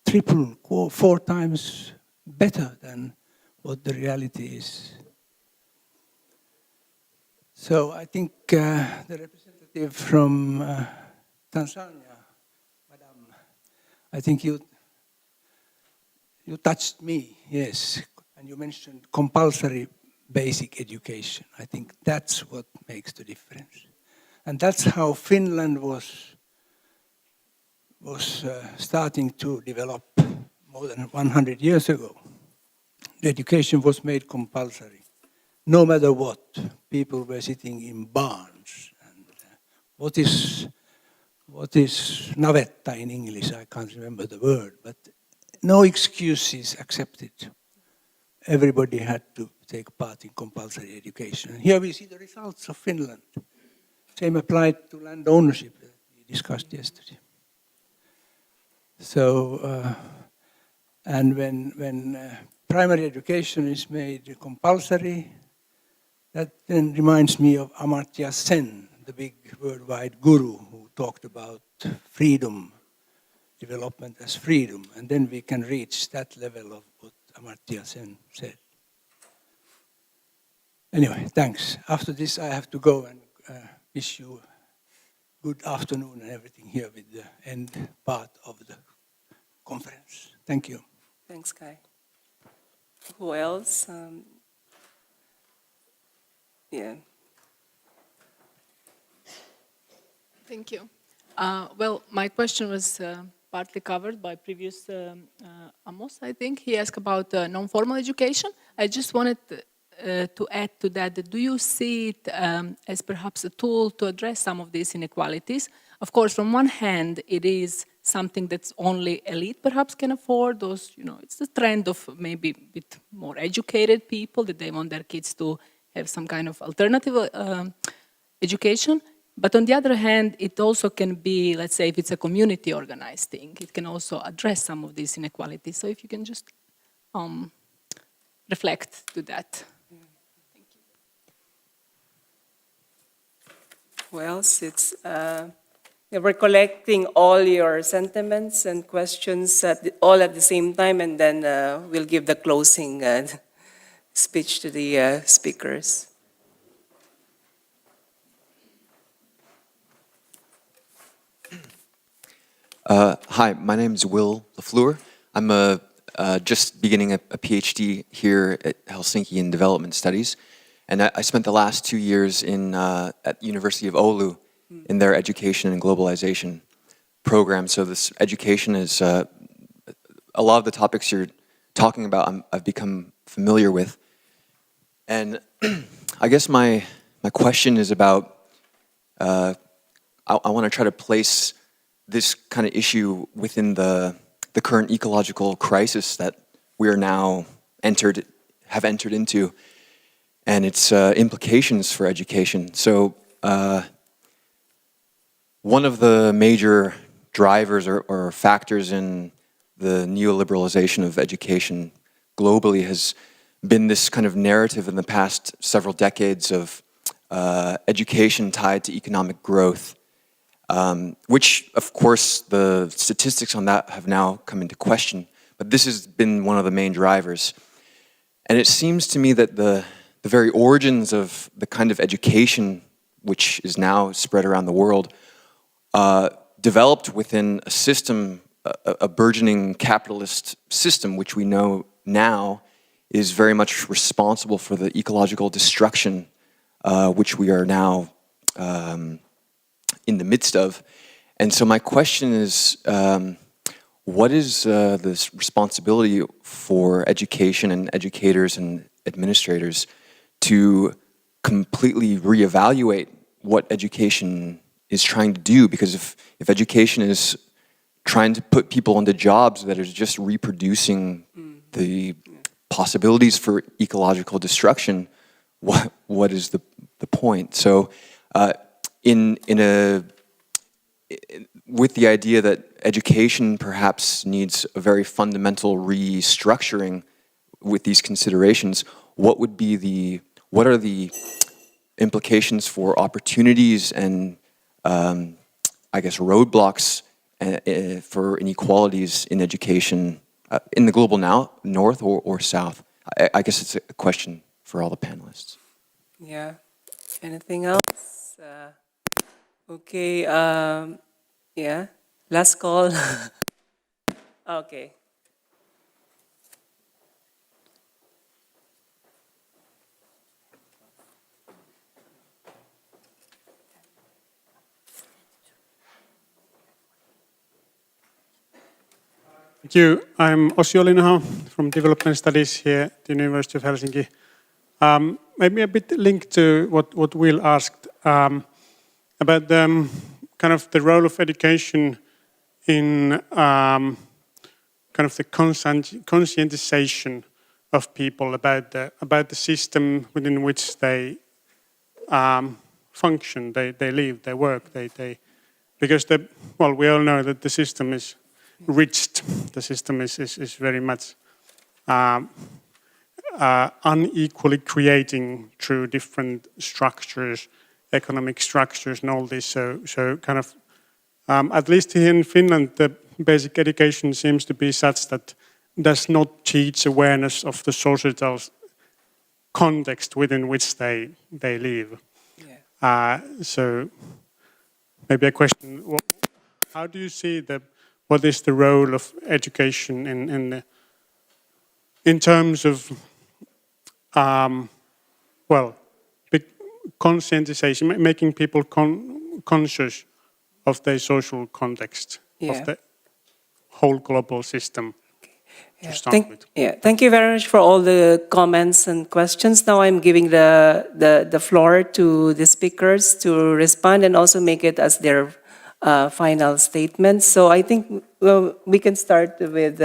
4 times better than what the reality is. So I think the representative from Tanzania, Madam, I think you touched me, yes, and you mentioned compulsory basic education. I think that's what makes the difference. And that's how Finland was starting to develop more than 100 years ago. The education was made compulsory. No matter what, people were sitting in barns. And what is navetta in English? I can't remember the word, but no excuses accepted. Everybody had to take part in compulsory education. And here we see the results of Finland. Same applied to land ownership that we discussed yesterday. So, and when primary education is made compulsory, that then reminds me of Amartya Sen, the big worldwide guru who talked about freedom, development as freedom, and then we can reach that level of what Amartya Sen said. Anyway, thanks. After this, I have to go and wish you good afternoon and everything here with the end part of the conference. Thank you. Thanks, Kai. Who else? Yeah. Thank you. Well, my question was partly covered by previous Amos, I think. He asked about non-formal education. I just wanted to add to that, do you see it as perhaps a tool to address some of these inequalities? Of course, from one hand, it is something that's only elite perhaps can afford. Those, it's the trend of maybe a bit more educated people that they want their kids to have some kind of alternative education. But on the other hand, it also can be, let's say, if it's a community organized thing, it can also address some of these inequalities. So if you can just reflect to that. Well, it's, we're collecting all your sentiments and questions all at the same time, and then we'll give the closing speech to the speakers. Hi, my name is Will Lafleur. I'm just beginning a PhD here at Helsinki in Development Studies, and I spent the last 2 years at University of Oulu in their education and globalization program. So this education is a lot of the topics you're talking about. I've become familiar with, and I guess my question is about. I want to try to place this kind of issue within the current ecological crisis that we are now have entered into, and its implications for education. So one of the major drivers or factors in the neoliberalization of education globally has been this kind of narrative in the past several decades of education tied to economic growth. Which, of course, the statistics on that have now come into question, but this has been one of the main drivers. And it seems to me that the very origins of the kind of education which is now spread around the world developed within a system, a burgeoning capitalist system, which we know now is very much responsible for the ecological destruction which we are now in the midst of. And so my question is, what is this responsibility for education and educators and administrators to completely reevaluate what education is trying to do? Because if education is trying to put people into jobs that are just reproducing the possibilities for ecological destruction, what is the point? So with the idea that education perhaps needs a very fundamental restructuring with these considerations, what are the implications for opportunities and I guess roadblocks for inequalities in education in the global north or south? I guess it's a question for all the panelists. Yeah. Anything else? Okay. Yeah. Last call. Okay. Thank you. I'm Osio Linaho from Development Studies here at the University of Helsinki. Maybe a bit linked to what Will asked about kind of the role of education in kind of the conscientization of people about the system within which they function, they live, they work, because we all know that the system is reached. The system is very much unequally creating through different structures, economic structures and all this. So kind of, at least here in Finland, the basic education seems to be such that does not teach awareness of the societal context within which they live. Yeah. So maybe a question, how do you see what is the role of education in terms of conscientization, making people conscious of their social context, of the whole global system? Yeah. Thank you very much for all the comments and questions. Now I'm giving the floor to the speakers to respond and also make it as their final statements. So I think we can start with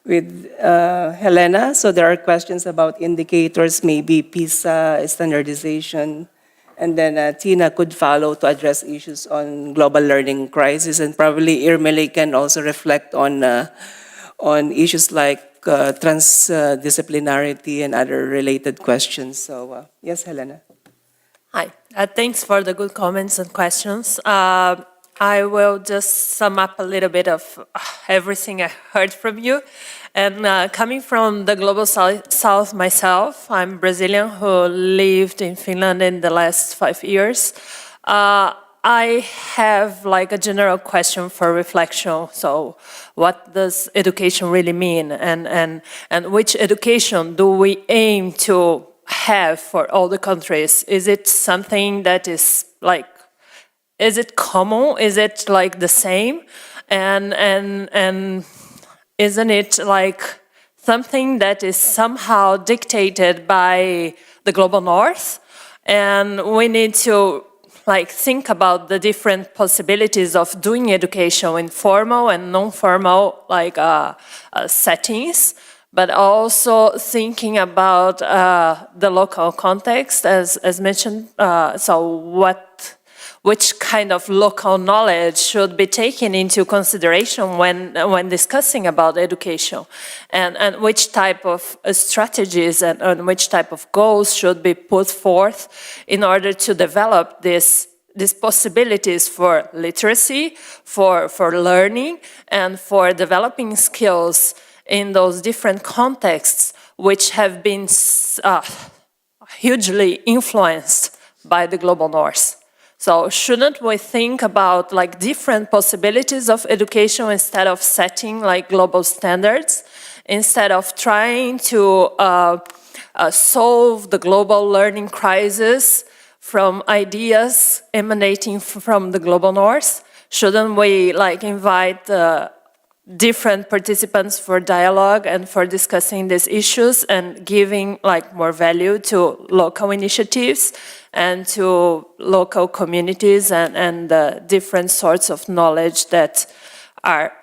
Helena. So there are questions about indicators, maybe PISA, standardization, And then Tiina could follow to address issues on global learning crisis, and probably Irmeli can also reflect on issues like transdisciplinarity and other related questions. So yes, Helena. Hi, thanks for the good comments and questions. I will just sum up a little bit of everything I heard from you. And coming from the global south myself, I'm Brazilian who lived in Finland in the last 5 years. I have like a general question for reflection. So what does education really mean? And which education do we aim to have for all the countries? Is it something that is like, is it common? Is it like the same? And isn't it like something that is somehow dictated by the global north? And we need to like think about the different possibilities of doing education in formal and non-formal like settings, but also thinking about the local context, as mentioned. So which kind of local knowledge should be taken into consideration when discussing about education, and which type of strategies and which type of goals should be put forth in order to develop these possibilities for literacy, for learning, and for developing skills in those different contexts which have been hugely influenced by the global north. So shouldn't we think about like different possibilities of education instead of setting like global standards, instead of trying to solve the global learning crisis from ideas emanating from the global north? Shouldn't we like invite different participants for dialogue and for discussing these issues and giving like more value to local initiatives and to local communities and different sorts of knowledge that are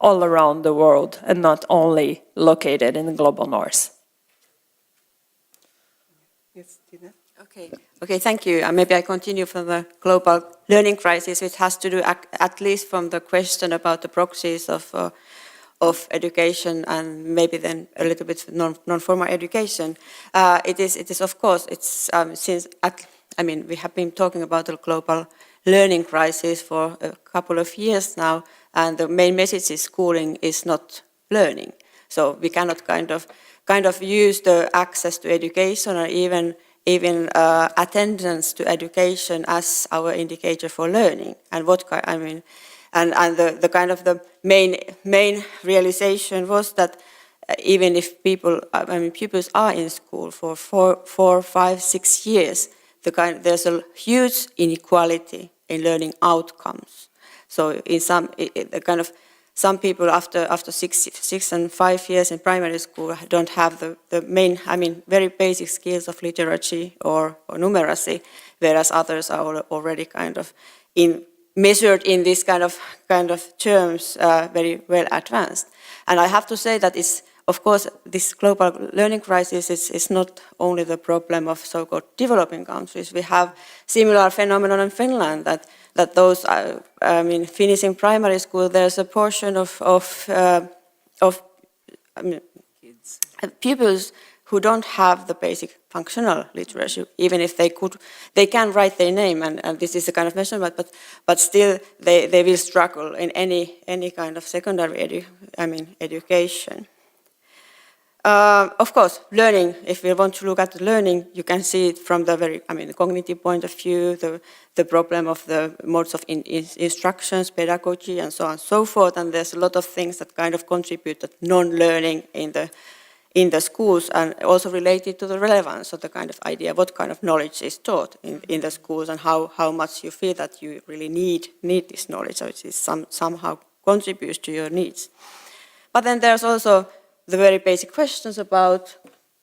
all around the world and not only located in the global north? Yes, Tiina. Okay, thank you. Maybe I continue from the global learning crisis, which has to do at least from the question about the proxies of education and maybe then a little bit non-formal education. It is of course, it's we have been talking about the global learning crisis for a couple of years now, and the main message is schooling is not learning. So we cannot kind of use the access to education or even attendance to education as our indicator for learning. And the kind of the main realization was that even if pupils are in school for 4, 5, 6 years, there's a huge inequality in learning outcomes. So in some people after 6 and 5 years in primary school don't have the main, very basic skills of literacy or numeracy, whereas others are already measured in this kind of terms very well advanced. And I have to say that of course, this global learning crisis is not only the problem of so-called developing countries. We have similar phenomenon in Finland that those, finishing primary school, there's a portion of pupils who don't have the basic functional literacy, even if they can write their name, and this is a kind of measurement, but still they will struggle in any kind of secondary education. Of course, learning, if we want to look at the learning, you can see it from the very, cognitive point of view, the problem of the modes of instructions, pedagogy, and so on and so forth. And there's a lot of things that kind of contribute to non-learning in the schools, and also related to the relevance of the kind of idea, what kind of knowledge is taught in the schools, and how much you feel that you really need this knowledge, so it is somehow contributes to your needs. But then there's also the very basic questions about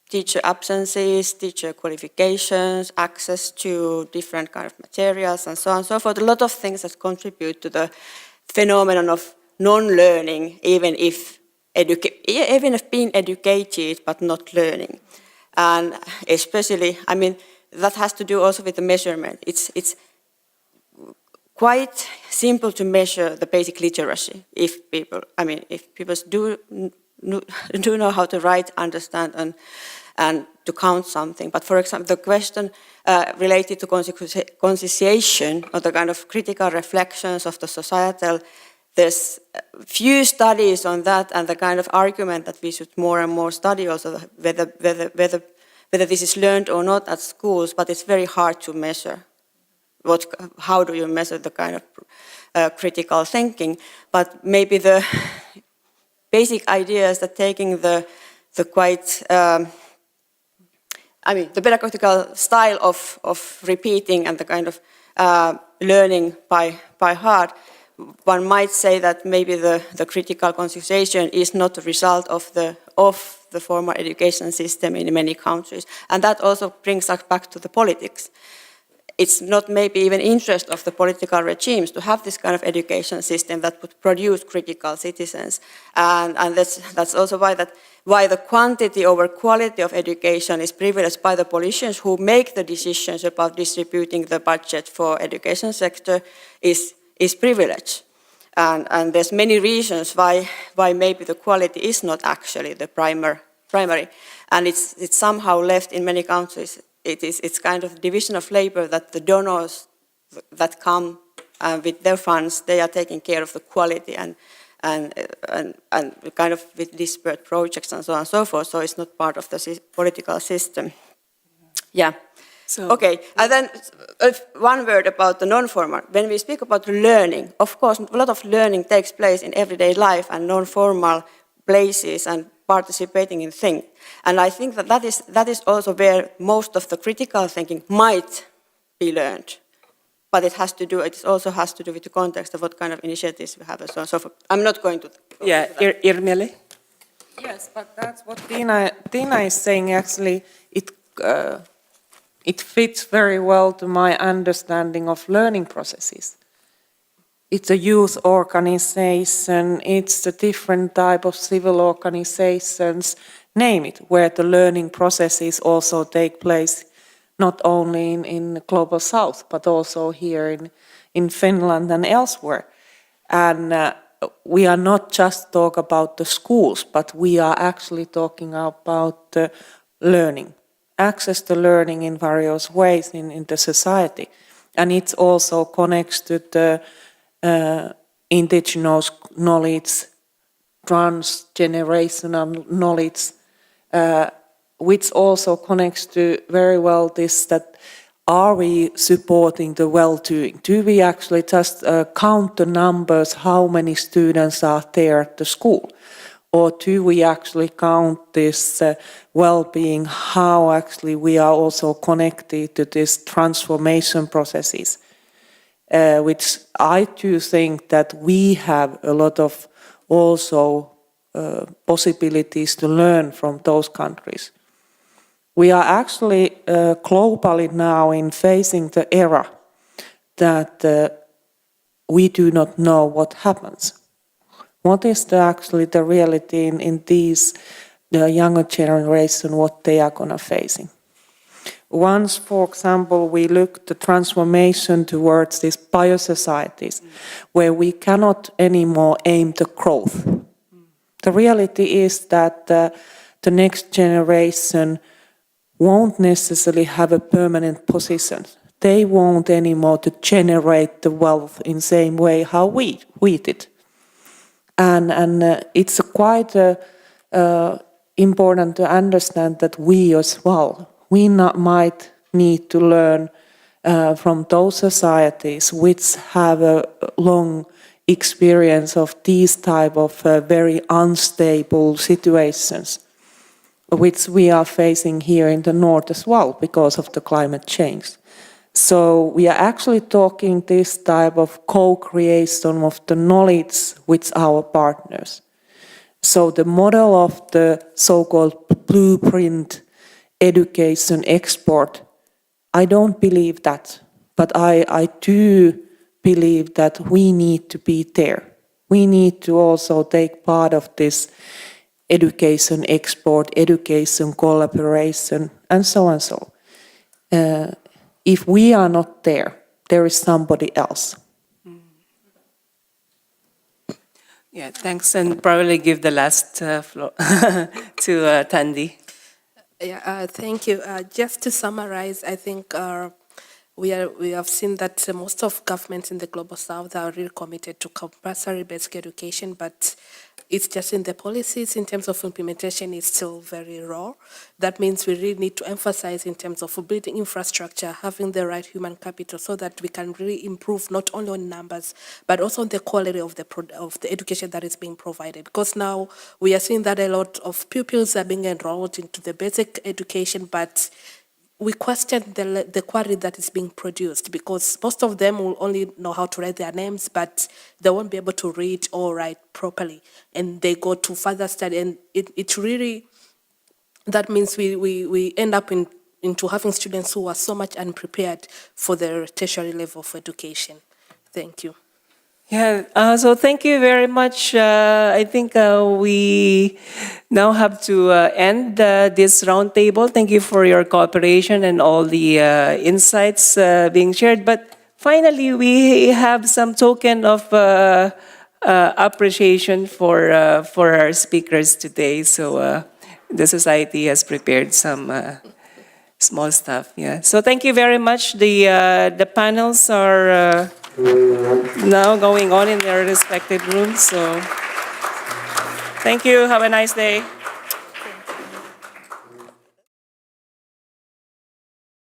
teacher absences, teacher qualifications, access to different kind of materials, and so on and so forth. A lot of things that contribute to the phenomenon of non-learning, even if being educated but not learning. And especially, that has to do also with the measurement. It's quite simple to measure the basic literacy if people do know how to write, understand, and to count something. But for example, the question related to conscientization or the kind of critical reflections of the societal, there's few studies on that, and the kind of argument that we should more and more study also whether this is learned or not at schools, but it's very hard to measure. How do you measure the kind of critical thinking? But maybe the basic idea is that taking the quite, the pedagogical style of repeating and the kind of learning by heart, one might say that maybe the critical conscientization is not a result of the formal education system in many countries. And that also brings us back to the politics. It's not maybe even interest of the political regimes to have this kind of education system that would produce critical citizens. And that's also why the quantity over quality of education is privileged by the politicians who make the decisions about distributing the budget for education sector is privileged. And there's many reasons why maybe the quality is not actually the primary. And it's somehow left in many countries. It's kind of division of labor that the donors that come with their funds, they are taking care of the quality and kind of with disparate projects and so on and so forth. So it's not part of the political system. Yeah. So, okay, and then one word about the non-formal. When we speak about learning, of course, a lot of learning takes place in everyday life and non-formal places and participating in things. And I think that is also where most of the critical thinking might be learned. But it also has to do with the context of what kind of initiatives we have and so on and so forth. I'm not going to... Yeah, Irmeli? Yes, but that's what Tiina is saying. Actually, it fits very well to my understanding of learning processes. It's a youth organization, it's a different type of civil organizations, name it, where the learning processes also take place, not only in the Global South, but also here in Finland and elsewhere. And we are not just talking about the schools, but we are actually talking about learning, access to learning in various ways in the society. And it also connects to the indigenous knowledge, transgenerational knowledge, which also connects to very well this that are we supporting the well-doing? Do we actually just count the numbers, how many students are there at the school? Or do we actually count this well-being, how actually we are also connected to these transformation processes? Which I do think that we have a lot of also possibilities to learn from those countries. We are actually globally now in facing the era that we do not know what happens. What is actually the reality in these the younger generation, what they are going to facing? Once, for example, we look at the transformation towards these biosocieties, where we cannot anymore aim the growth. The reality is that the next generation won't necessarily have a permanent position. They won't anymore to generate the wealth in the same way how we did. And it's quite important to understand that we as well, we might need to learn from those societies which have a long experience of these type of very unstable situations, which we are facing here in the north as well because of the climate change. So we are actually talking this type of co-creation of the knowledge with our partners. So the model of the so-called blueprint education export, I don't believe that, but I do believe that we need to be there. We need to also take part of this education export, education collaboration, and so on. if we are not there, there is somebody else. Yeah, thanks, and probably give the last floor to Tandi. Yeah, thank you. Just to summarize, I think we have seen that most of governments in the Global South are really committed to compulsory basic education, but it's just in the policies, in terms of implementation, it's still very raw. That means we really need to emphasize in terms of building infrastructure, having the right human capital so that we can really improve not only on numbers, but also on the quality of the education that is being provided. Because now we are seeing that a lot of pupils are being enrolled into the basic education, but we question the quality that is being produced, because most of them will only know how to write their names, but they won't be able to read or write properly. And they go to further study, and it really, that means we end up into having students who are so much unprepared for the tertiary level of education. Thank you. Yeah, so thank you very much. I think we now have to end this roundtable. Thank you for your cooperation and all the insights being shared. But finally, we have some token of appreciation for our speakers today. So the society has prepared some small stuff. Yeah. So thank you very much. The panels are now going on in their respective rooms. So thank you. Have a nice day.